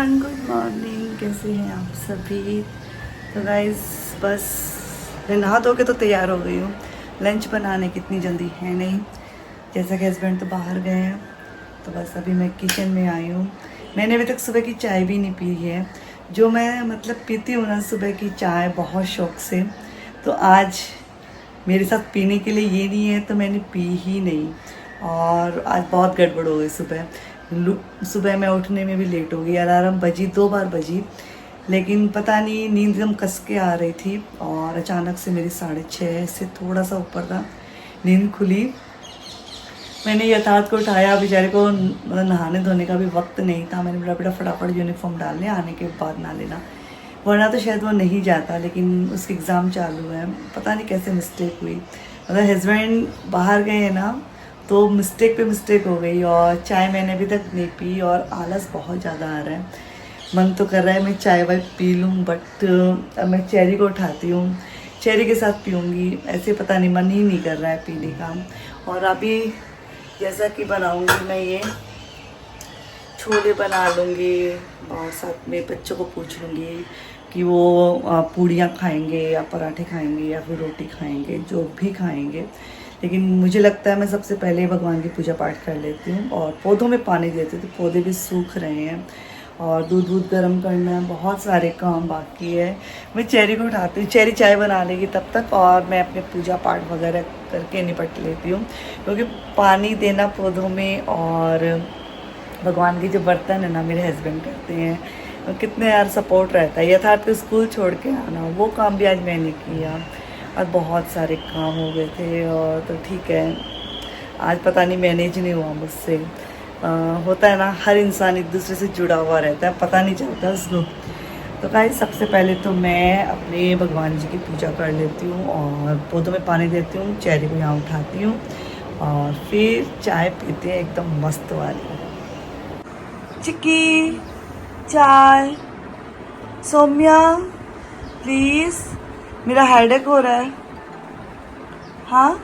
Everyone, good morning. कैसे हैं आप सभी? तो गाइस बस मैं नहा धो के तो तैयार हो गई हूँ। लंच बनाने की इतनी जल्दी है नहीं, जैसा कि हस्बैंड तो बाहर गए हैं, तो बस अभी मैं किचन में आई हूँ। मैंने अभी तक सुबह की चाय भी नहीं पी है। जो मैं मतलब पीती हूँ ना सुबह की चाय बहुत शौक से, तो आज मेरे साथ पीने के लिए ये नहीं है तो मैंने पी ही नहीं। और आज बहुत गड़बड़ हो गई। सुबह मैं उठने में भी लेट हो गई। अलार्म बजी, 2 बार बजी, लेकिन पता नहीं नींद एकदम कस के आ रही थी और अचानक से मेरी 6:30 से थोड़ा सा ऊपर था नींद खुली। मैंने यथार्थ को उठाया, बेचारे को मतलब नहाने धोने का भी वक्त नहीं था। मैंने बोला बेटा फटाफट यूनिफॉर्म डालने, आने के बाद ना लेना, वरना तो शायद वो नहीं जाता। लेकिन उसके एग्ज़ाम चालू है, पता नहीं कैसे मिस्टेक हुई। मतलब हस्बैंड बाहर गए हैं ना, तो मिस्टेक पे मिस्टेक हो गई। और चाय मैंने अभी तक नहीं पी और आलस बहुत ज़्यादा आ रहा है। मन तो कर रहा है मैं चाय वाय पी लूँ, बट अब मैं चेरी को उठाती हूँ, चेरी के साथ पीऊँगी। ऐसे पता नहीं, मन ही नहीं कर रहा है पीने का। और अभी जैसा कि बनाऊँगी मैं ये छोले बना लूँगी और साथ में बच्चों को पूछ लूँगी कि वो पूड़ियाँ खाएंगे या पराठे खाएंगे या फिर रोटी खाएंगे, जो भी खाएंगे। लेकिन मुझे लगता है मैं सबसे पहले भगवान की पूजा पाठ कर लेती हूँ और पौधों में पानी देती हूँ। तो पौधे भी सूख रहे हैं और दूध गर्म करना है, बहुत सारे काम बाकी है। मैं चेरी को उठाती हूँ, चेरी चाय बना लेगी तब तक और मैं अपने पूजा पाठ वगैरह करके निपट लेती हूँ। क्योंकि पानी देना पौधों में और भगवान के जो बर्तन है ना, मेरे हस्बैंड करते हैं। और कितने यार सपोर्ट रहता है। यथार्थ को स्कूल छोड़ के आना, वो काम भी आज मैंने किया और बहुत सारे काम हो गए थे। और तो ठीक है, आज पता नहीं मैनेज नहीं हुआ मुझसे। होता है ना, हर इंसान एक दूसरे से जुड़ा हुआ रहता है, पता नहीं चलता उसको। तो गाइस सबसे पहले तो मैं अपने भगवान जी की पूजा कर लेती हूँ और पौधों में पानी देती हूँ, चेहरे को यहाँ उठाती हूँ और फिर चाय पीते हैं एकदम मस्त वाली। चिक्की चाय, सौम्या प्लीज़, मेरा हेडेक हो रहा है। हाँ,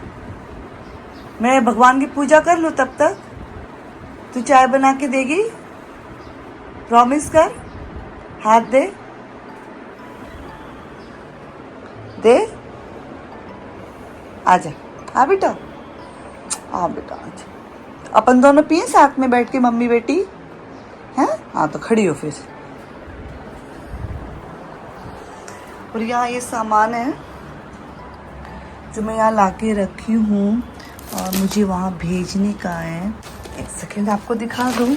मैं भगवान की पूजा कर लूँ तब तक तू चाय बना के देगी? प्रॉमिस कर, हाथ दे दे। आजा, आ बेटा, आ बेटा आजा। अपन दोनों पिए साथ में बैठ के, मम्मी बेटी हैं? हाँ तो खड़ी हो फिर। और यहाँ ये सामान है जो मैं यहाँ लाके रखी हूँ और मुझे वहाँ भेजने का है। एक सेकेंड आपको दिखा दूँ।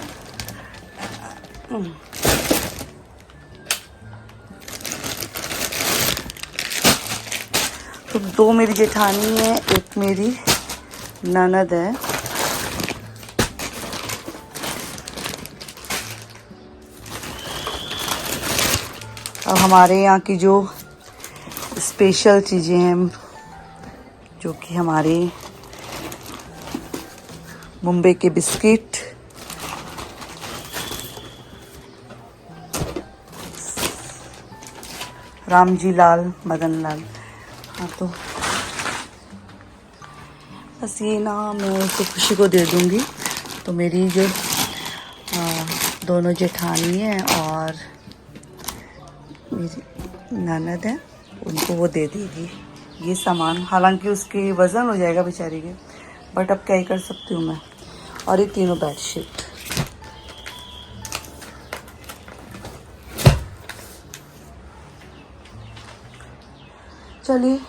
तो 2 मेरी जेठानी है, एक मेरी ननद है। और हमारे यहाँ की जो स्पेशल चीज़ें हैं, जो कि हमारे मुंबई के बिस्किट, रामजी लाल, मदन लाल। हाँ तो बस ये ना मैं उसे खुशी को दे दूँगी। तो मेरी जो दोनों जेठानी हैं और मेरी ननद है, उनको वो दे देगी ये सामान। हालांकि उसके वज़न हो जाएगा बेचारी के, बट अब क्या ही कर सकती हूँ मैं। और ये तीनों बेडशीट। चलिए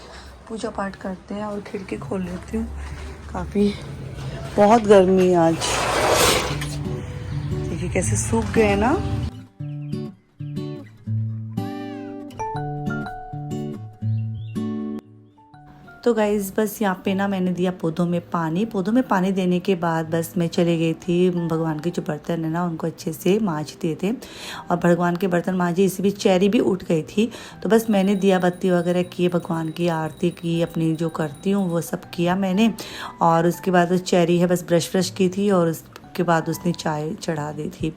पूजा पाठ करते हैं और खिड़की खोल लेती हूँ। काफ़ी बहुत गर्मी है आज, देखिए कैसे सूख गए ना। तो गाइज़ बस यहाँ पे ना मैंने दिया पौधों में पानी देने के बाद बस मैं चली गई थी भगवान के जो बर्तन है ना उनको अच्छे से मांज दिए थे। और भगवान के बर्तन मांजे, इसी बीच चेरी भी उठ गई थी। तो बस मैंने दिया बत्ती वगैरह किए, भगवान की आरती की, अपनी जो करती हूँ वो सब किया मैंने। और उसके बाद चेरी है बस ब्रश की थी और उसके बाद उसने चाय चढ़ा दी थी।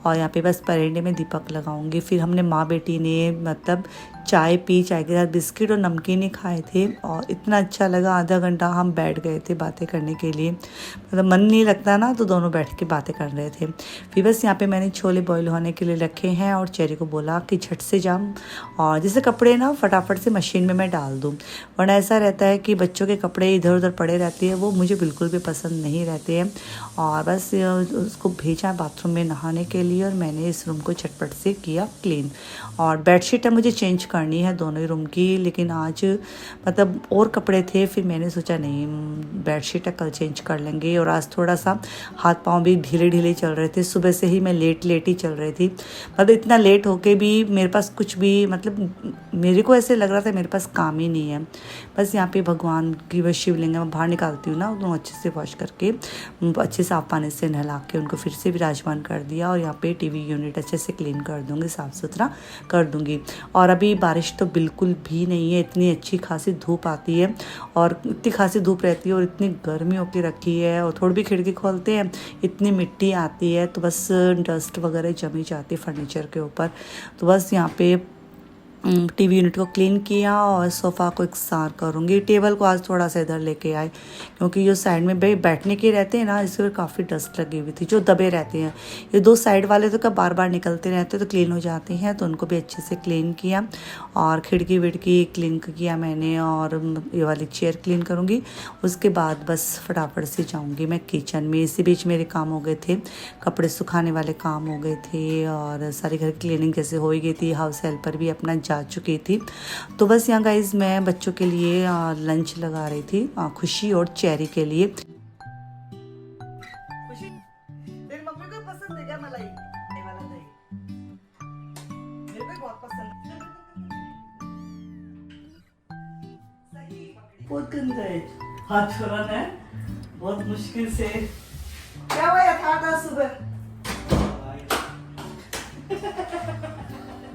और यहाँ पे बस परेंडे में दीपक लगाऊंगी। फिर हमने माँ बेटी ने मतलब चाय पी, चाय के साथ बिस्किट और नमकीन ही खाए थे और इतना अच्छा लगा। आधा घंटा हम बैठ गए थे बातें करने के लिए, मतलब मन नहीं लगता ना तो दोनों बैठ के बातें कर रहे थे। फिर बस यहाँ पे मैंने छोले बॉईल होने के लिए रखे हैं और चेरी को बोला कि झट से जाम और जैसे कपड़े ना फटाफट से मशीन में मैं डाल दूँ, वरना ऐसा रहता है कि बच्चों के कपड़े इधर उधर पड़े रहते हैं, वो मुझे बिल्कुल भी पसंद नहीं रहते हैं। और बस उसको भेजा बाथरूम में नहाने के लिए और मैंने इस रूम को झटपट से किया क्लीन। और बेडशीट है मुझे चेंज करनी है दोनों ही रूम की, लेकिन आज मतलब और कपड़े थे, फिर मैंने सोचा नहीं बेडशीट है कल चेंज कर लेंगे। और आज थोड़ा सा हाथ पाँव भी ढीले ढीले चल रहे थे, सुबह से ही मैं लेट ही चल रही थी। मतलब इतना लेट होके भी मेरे पास कुछ भी, मतलब मेरे को ऐसे लग रहा था मेरे पास काम ही नहीं है। बस यहाँ पे भगवान की बस शिवलिंग मैं बाहर निकालती हूँ ना, उनको अच्छे से वॉश करके अच्छे साफ पानी से नहला के उनको फिर से विराजमान कर दिया। और यहाँ पे टीवी यूनिट अच्छे से क्लीन कर दूँगी, साफ़ सुथरा कर दूँगी। और अभी बारिश तो बिल्कुल भी नहीं है, इतनी अच्छी खासी धूप आती है और इतनी खासी धूप रहती है और इतनी गर्मी होकर रखी है। और थोड़ी भी खिड़की खोलते हैं इतनी मिट्टी आती है, तो बस डस्ट वगैरह जमी जाती है फर्नीचर के ऊपर। तो बस यहाँ पे टीवी यूनिट को क्लीन किया और सोफ़ा को इकसार करूँगी। टेबल को आज थोड़ा सा इधर लेके आए क्योंकि जो साइड में बैठने के रहते हैं ना, इसके काफ़ी डस्ट लगी हुई थी, जो दबे रहते हैं। ये दो साइड वाले तो कब बार बार निकलते रहते तो क्लीन हो जाते हैं, तो उनको भी अच्छे से क्लीन किया। और खिड़की विड़की क्लीन किया मैंने और ये वाली चेयर क्लीन करूँगी। उसके बाद बस फटाफट से जाऊँगी मैं किचन में। इसी बीच मेरे काम हो गए थे, कपड़े सुखाने वाले काम हो गए थे और सारी घर क्लीनिंग जैसे हो ही गई थी। हाउस हेल्पर भी अपना जा चुकी थी। तो बस यहाँ गाइस मैं बच्चों के लिए लंच लगा रही थी, खुशी और चेरी के लिए। खुशी, तेरी मम्मी को पसंद है क्या मलाई? ये वाला दही मेरे को बहुत पसंद है। सही बहुत गंदा है, हाथ छोड़ा है बहुत मुश्किल से। क्या हुआ था सुबह?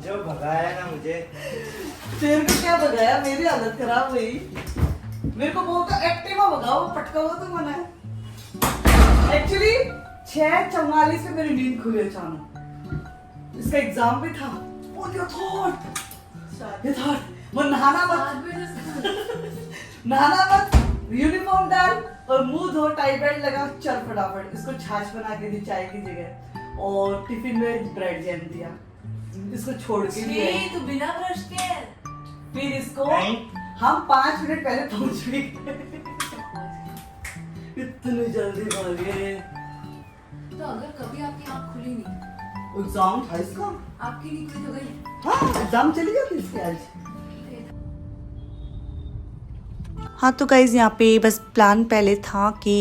जो भगाया ना मुझे। तेरे को क्या भगाया? मेरी हालत खराब हुई। मेरे को बोलता एक्टिवा भगाओ, पटका हुआ तो मना है। एक्चुअली 6:44 में मेरी नींद खुली अचानक। इसका एग्जाम भी था। वो नहाना मत, यूनिफॉर्म डाल और मुंह धो, टाई बेल्ट लगा, चल फटाफट। इसको छाछ बना के दी चाय की जगह और टिफिन में ब्रेड जैम दिया। इसको छोड़ के लिए तो बिना ब्रश के फिर इसको हम 5 मिनट पहले पहुंच भी गए। इतनी जल्दी भागे। तो अगर कभी आपकी आँख खुली नहीं, एग्जाम था इसका, आपकी नहीं खुली तो गई। हाँ एग्जाम चली गई इसकी आज। हाँ तो गाइज़ यहाँ पे बस प्लान पहले था कि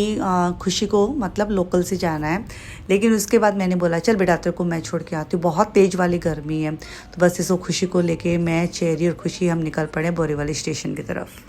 खुशी को मतलब लोकल से जाना है, लेकिन उसके बाद मैंने बोला चल बेटा तेरे को मैं छोड़ के आती हूँ, बहुत तेज़ वाली गर्मी है। तो बस इसको खुशी को लेके मैं, चेरी और खुशी हम निकल पड़े बोरीवली स्टेशन की तरफ।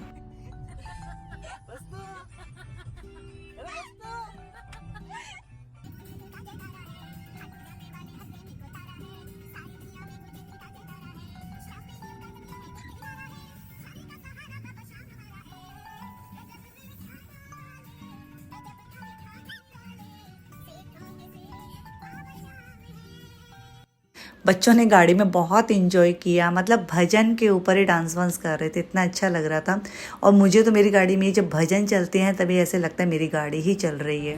बच्चों ने गाड़ी में बहुत इन्जॉय किया, मतलब भजन के ऊपर ही डांस वांस कर रहे थे, इतना अच्छा लग रहा था। और मुझे तो मेरी गाड़ी में जब भजन चलते हैं तभी ऐसे लगता है मेरी गाड़ी ही चल रही है।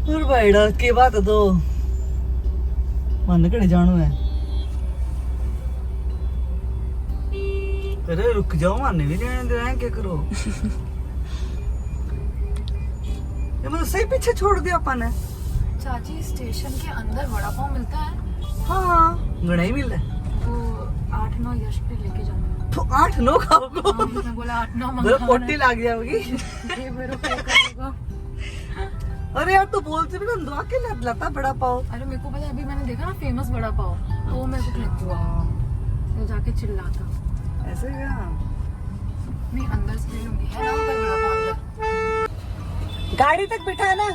और भाईड़ा के बात तो मन कड़े जानो है। अरे रुक जाओ, माने भी नहीं दे रहे हैं, क्या करो? ये मतलब सही पीछे छोड़ दिया अपन ने। चाची स्टेशन के अंदर वड़ा पाव मिलता है। हाँ गड़ा ही मिल रहा है। वो 8-9 यश पे लेके जाना। तो 8-9 खाओगे? मैं बोला 8-9 मेरा पोटी लग जाएगी। ये मेरे को करेगा। अरे यार तू बोलते भी ना दुआ के लता बड़ा पाव। अरे मेरे को पता, अभी मैंने देखा ना फेमस बड़ा पाव, तो मेरे को क्लिक हुआ, तो जाके चिल्लाता। ऐसे क्या? नहीं अंदर से ले लूंगी, है ना ऊपर बड़ा पाव अंदर। गाड़ी तक बिठाना,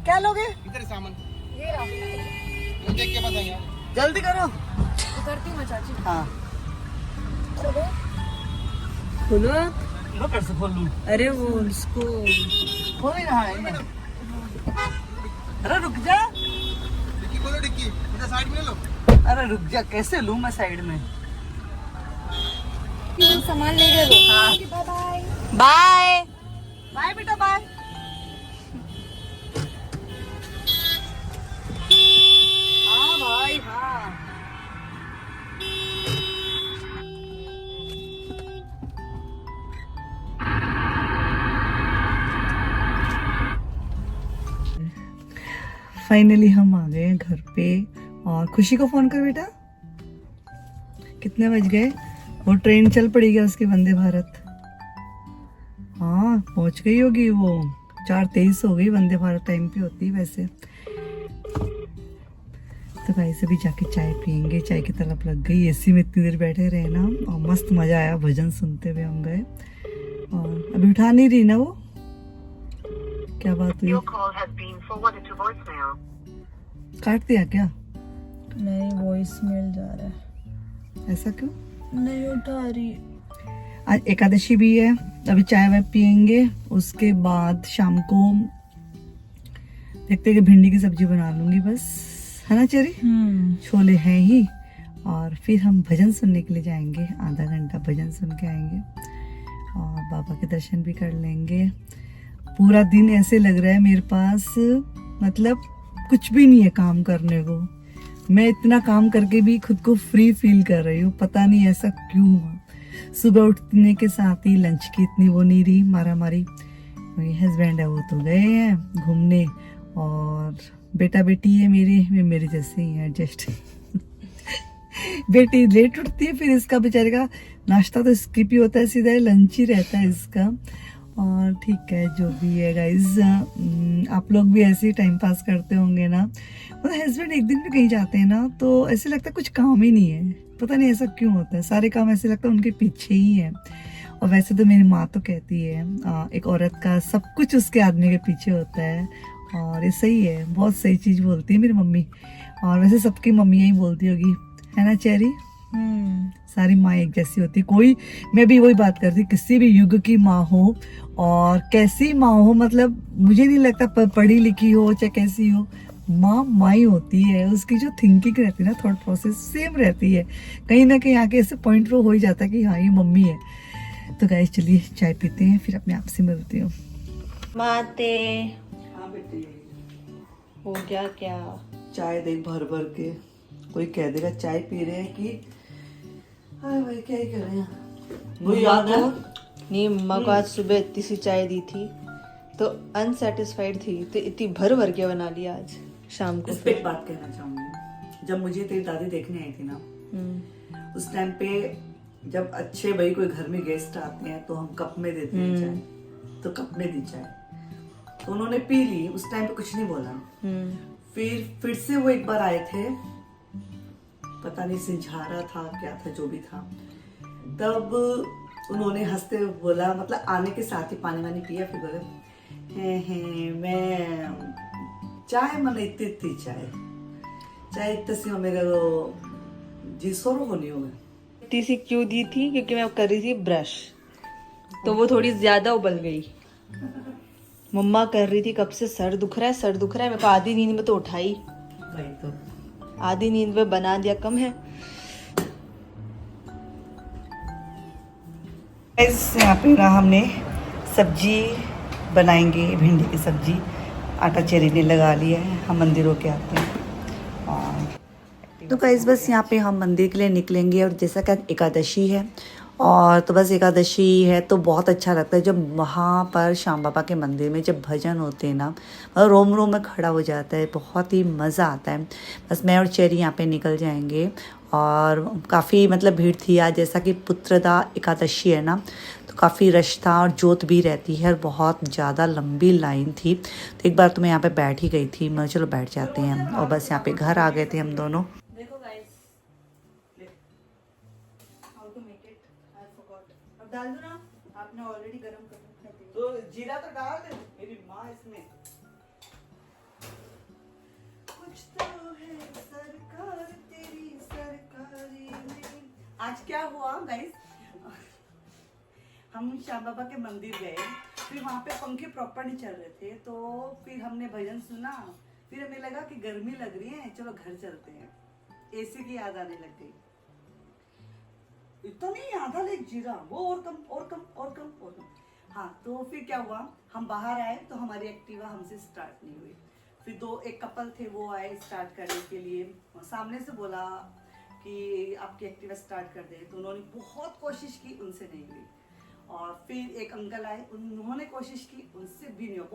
क्या लोगे? इधर सामान ये रहा, देख के बताएंगे। जल्दी करो। उतरती हूँ चाची। हाँ चलो खोलो। मैं कैसे खोल लूं? अरे वो उसको खोल ही रहा है। अरे रुक जा। डिक्की खोलो, डिक्की इधर साइड में ले लो। अरे अरे रुक जा, कैसे लूं मैं साइड में? सामान ले गए वो। बाय बाय बाय बेटा, बाय। हाँ भाई हाँ। फाइनली हम आ गए हैं घर पे। और खुशी को फोन कर बेटा। कितने बज गए? वो ट्रेन चल पड़ी क्या उसकी, वंदे भारत? हाँ पहुंच गई होगी वो। 4:23 हो गई, वंदे भारत टाइम पे होती है वैसे। तो भाई से भी जाके चाय पियेंगे, चाय की तलब लग गई। एसी में इतनी देर बैठे रहे ना, और मस्त मजा आया, भजन सुनते हुए हम गए। और अभी उठा नहीं रही ना वो, क्या बात हुई? काट दिया क्या? नहीं, वॉइस मेल जा रहा है। ऐसा क्यों? नहीं उठा रही। आज एकादशी भी है, अभी चाय वाय पियेंगे। उसके बाद शाम को देखते हैं कि भिंडी की सब्जी बना लूंगी बस, है ना चेरी? छोले हैं ही। और फिर हम भजन सुनने के लिए जाएंगे, आधा घंटा भजन सुन के आएंगे और बाबा के दर्शन भी कर लेंगे। पूरा दिन ऐसे लग रहा है मेरे पास, मतलब कुछ भी नहीं है काम करने को। मैं इतना काम करके भी खुद को फ्री फील कर रही हूँ, पता नहीं ऐसा क्यों हुआ। सुबह उठने के साथ ही लंच की इतनी वो नहीं रही मारा मारी। मेरे हस्बैंड है वो तो गए हैं घूमने, और बेटा बेटी है मेरे, वे मेरे जैसे ही है जस्ट। बेटी लेट उठती है, फिर इसका बेचारे का नाश्ता तो स्किप ही होता है, सीधा लंच ही रहता है इसका। और ठीक है जो भी है गाइज, आप लोग भी ऐसे ही टाइम पास करते होंगे ना। मतलब हस्बैंड एक दिन भी कहीं जाते हैं ना तो ऐसे लगता है कुछ काम ही नहीं है, पता नहीं ऐसा क्यों होता है। सारे काम ऐसे लगता है उनके पीछे ही है। और वैसे तो मेरी माँ तो कहती है एक औरत का सब कुछ उसके आदमी के पीछे होता है, और ये सही है, बहुत सही चीज़ बोलती है मेरी मम्मी। और वैसे सबकी मम्मियाँ ही बोलती होगी, है ना चेरी? सारी माँ एक जैसी होती, कोई, मैं भी वही बात करती, किसी भी युग की माँ हो और कैसी माँ हो, मतलब मुझे नहीं लगता पढ़ी लिखी हो चाहे कैसी हो, माँ माँ ही होती है। उसकी जो थिंकिंग रहती है ना, थॉट प्रोसेस सेम रहती है। कहीं ना कहीं आके ऐसे पॉइंट पे हो ही जाता है कि हाँ ये मम्मी है। तो गाइस चलिए चाय पीते हैं, फिर अपने आप से मिलती हूँ। माते हाँ बेटी, हो गया क्या? चाय देख भर भर के, कोई कह देगा चाय पी रहे हैं कि हाँ भाई क्या ही कर रहे हैं। वो याद है नहीं, मम्मा को आज सुबह इतनी सी चाय दी थी तो अनसेटिस्फाइड थी, तो इतनी भर भर के बना लिया आज शाम को। इस पे एक बात कहना चाहूंगी, जब मुझे तेरी दादी देखने आई थी ना, उस टाइम पे जब अच्छे भाई कोई घर में गेस्ट आते हैं तो हम कप में देते हैं चाय, तो कप में दी चाय, तो उन्होंने पी ली, उस टाइम पे कुछ नहीं बोला। फिर से वो एक बार आए थे, पता नहीं सिंझारा था क्या था, जो भी था, तब उन्होंने हंसते हुए बोला, मतलब आने के साथ ही पानी वानी पिया, फिर बोले मैं चाय मन इतनी चाय इतनी सी मेरे जी सोरो को नहीं होगा। इतनी सी क्यों दी थी? क्योंकि मैं कर रही थी ब्रश, तो वो थोड़ी ज्यादा उबल गई। मम्मा कर रही थी कब से सर दुख रहा है मेरे को, आधी नींद में तो उठाई, भाई तो आधी नींद में बना दिया, कम है। यहाँ पे ना हमने सब्जी बनाएंगे, भिंडी की सब्जी, आटा चेरी ने लगा लिया है, हम मंदिरों के आते हैं। और तो गाइस बस यहाँ पे हम मंदिर के लिए निकलेंगे, और जैसा कि एकादशी है, और तो बस एकादशी है तो बहुत अच्छा लगता है जब वहाँ पर श्याम बाबा के मंदिर में जब भजन होते हैं ना, मतलब रोम रोम में खड़ा हो जाता है, बहुत ही मज़ा आता है। बस मैं और चेरी यहाँ पे निकल जाएंगे, और काफ़ी मतलब भीड़ थी आज, जैसा कि पुत्रदा एकादशी है ना, तो काफ़ी रश था और जोत भी रहती है, और बहुत ज़्यादा लंबी लाइन थी। तो एक बार तो मैं यहाँ पे बैठ ही गई थी, मैं चलो बैठ जाते हैं, और बस यहाँ पे घर आ गए थे हम दोनों। देखो guys, how to make it, I forgot. अब डाल दो ना, आपने ऑलरेडी गरम कर रखा है तो जीरा तो डाल दे मेरी माँ इसमें। कुछ तो है सरकार तेरी सरकारी में। आज क्या हुआ गाइस, हम श्याम बाबा के मंदिर गए, फिर वहाँ पे पंखे प्रॉपर नहीं चल रहे थे, तो फिर हमने भजन सुना, फिर हमें लगा कि गर्मी लग रही है, चलो घर चलते हैं। एसी की याद आने लग गई। इतना नहीं आधा लेक जीरा, वो और कम और कम और कम और कम। हाँ, तो फिर क्या हुआ, हम बाहर आए तो हमारी एक्टिवा हमसे स्टार्ट नहीं हुई। फिर एक कपल थे, वो आए स्टार्ट करने के लिए, सामने से बोला कि आपकी एक्टिवा स्टार्ट कर दे, तो उन्होंने बहुत कोशिश की, उनसे नहीं हुई। और फिर एक अंकल आए, उन्होंने कोशिश की, उनसे भी नहीं हुआ।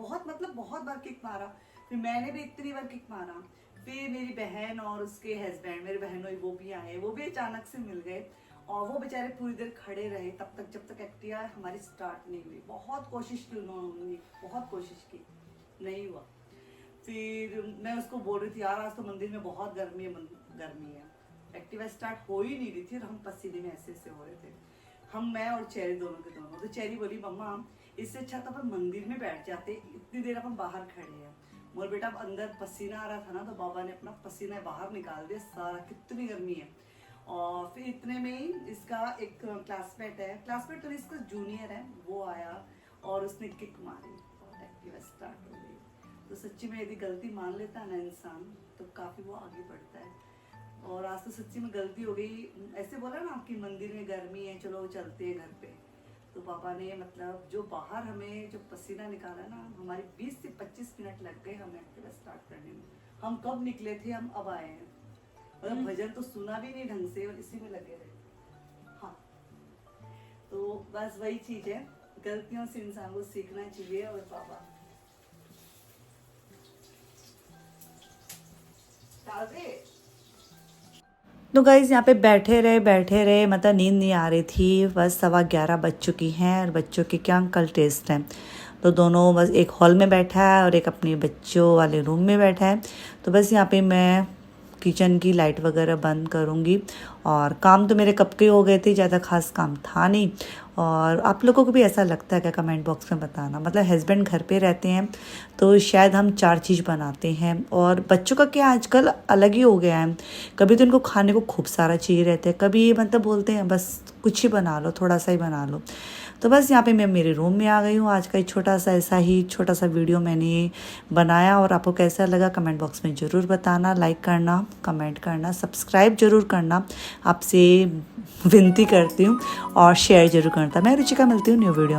बहुत बार किक मारा, फिर मैंने भी इतनी बार किक मारा। फिर मेरी बहन और उसके हस्बैंड, मेरे बहनोई, वो भी आए, वो भी अचानक से मिल गए और वो बेचारे पूरी देर खड़े रहे तब तक, जब तक एक्टिवा हमारी स्टार्ट नहीं हुई। बहुत कोशिश की उन्होंने, बहुत कोशिश की, नहीं हुआ। फिर मैं उसको बोल रही थी, यार आज तो मंदिर में बहुत गर्मी है। एक्टिवा स्टार्ट हो ही नहीं रही थी और हम पसीने में ऐसे हो रहे थे, मैं और चेरी दोनों के दोनों। तो चेरी बोली, मम्मा इससे अच्छा तो अपन मंदिर में बैठ जाते, इतनी देर अपन बाहर खड़े हैं। मोर बेटा, अब अंदर पसीना आ रहा था ना, तो बाबा ने अपना पसीना बाहर निकाल दिया सारा, कितनी गर्मी है। और फिर इतने में ही इसका एक क्लासमेट तो इसका जूनियर है, वो आया और उसने किक मारी और एक्टिवा स्टार्ट हो गई। तो सच्ची में यदि गलती मान लेता है ना इंसान, तो काफ़ी वो आगे बढ़ता है। और आज तो सच्ची में गलती हो गई। ऐसे बोला ना कि मंदिर में गर्मी है, चलो चलते हैं घर पे। तो पापा ने मतलब जो बाहर हमें जो पसीना निकाला ना, हमारी 20 से 25 मिनट लग गए हमें एक्टिवा स्टार्ट करने में। हम कब निकले थे, हम अब आए हैं। मतलब भजन तो सुना भी नहीं ढंग से और इसी में लगे रहे। हाँ, तो बस वही चीज है, गलतियों से इंसान को सीखना चाहिए। और पापा डाल दे। तो गाइज यहाँ पे बैठे रहे, मतलब नींद नहीं आ रही थी। बस 11:15 बज चुकी हैं और बच्चों के क्या कल टेस्ट हैं, तो दोनों बस एक हॉल में बैठा है और एक अपने बच्चों वाले रूम में बैठा है। तो बस यहाँ पे मैं किचन की लाइट वगैरह बंद करूँगी। और काम तो मेरे कब के हो गए थे, ज़्यादा खास काम था नहीं। और आप लोगों को भी ऐसा लगता है क्या, कमेंट बॉक्स में बताना। मतलब हस्बैंड घर पे रहते हैं तो शायद हम 4 चीज़ बनाते हैं, और बच्चों का क्या आजकल अलग ही हो गया है। कभी तो इनको खाने को खूब सारा चाहिए रहता है, कभी मतलब बोलते हैं बस कुछ ही बना लो, थोड़ा सा ही बना लो। तो बस यहाँ पे मैं मेरे रूम में आ गई हूँ। आज का छोटा सा वीडियो मैंने बनाया, और आपको कैसा लगा कमेंट बॉक्स में ज़रूर बताना। लाइक करना, कमेंट करना, सब्सक्राइब जरूर करना, आपसे विनती करती हूँ, और शेयर जरूर करना। मैं रुचिका, मिलती हूँ न्यू वीडियो में।